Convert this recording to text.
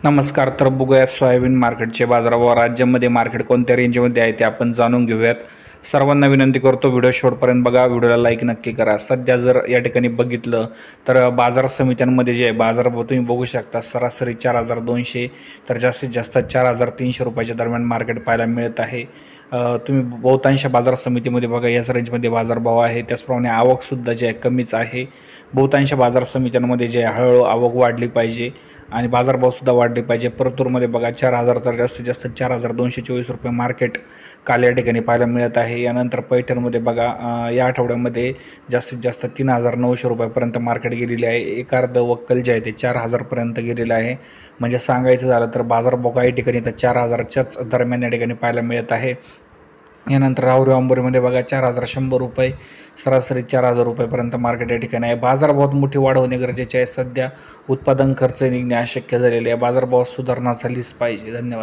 नमस्कार. तर बघूयात सोयाबीन मार्केटचे बाजारभाव. राज्यामध्ये मार्केट कोणत्या रेंजमध्ये आहे ते आपण जाणून घेऊयात. सर्वांना विनंती करतो व्हिडिओ शेवटपर्यंत बघा, व्हिडिओला लाईक नक्की करा. सध्या जर या ठिकाणी बघितलं तर बाजार समित्यांमध्ये जे बाजारभाव तुम्ही बघू शकता, सरासरी 4,200 तर जास्तीत जास्त 4,300 रुपयाच्या दरम्यान मार्केट पाहायला मिळत आहे. तुम्ही बहुतांश बाजार समितीमध्ये बघा याच रेंजमध्ये बाजारभाव आहे. त्याचप्रमाणे आवकसुद्धा जे आहे कमीच आहे. बहुतांश बाजार समित्यांमध्ये जे हळूहळू आवक वाढली पाहिजे आणि बाजारभावसुद्धा वाढले पाहिजे. परतूरमध्ये बघा 4,000 तर जास्तीत जास्त 4,224 रुपये मार्केट काल या ठिकाणी पाहायला मिळत आहे. यानंतर पैठणमध्ये बघा या आठवड्यामध्ये जास्तीत जास्त 3,900 रुपयापर्यंत मार्केट गेलेले आहे. एक अर्ध वक्कल जे आहे ते 4,000पर्यंत गेलेलं आहे. म्हणजे सांगायचं झालं तर बाजारभाव काही ठिकाणी तर 4,000च्याच दरम्यान या ठिकाणी पाहायला मिळत आहे. यानंतर राहुरी अंबोरीमध्ये बघा 4,100 रुपये, सरासरी 4,000 रुपयेपर्यंत मार्केट या ठिकाणी आहे. बाजारभावात मोठी वाढ होणे गरजेचे आहे. सध्या उत्पादन खर्च निघणे अशक्य झालेले आहे. बाजारभावात सुधारणा झालीच पाहिजे. धन्यवाद.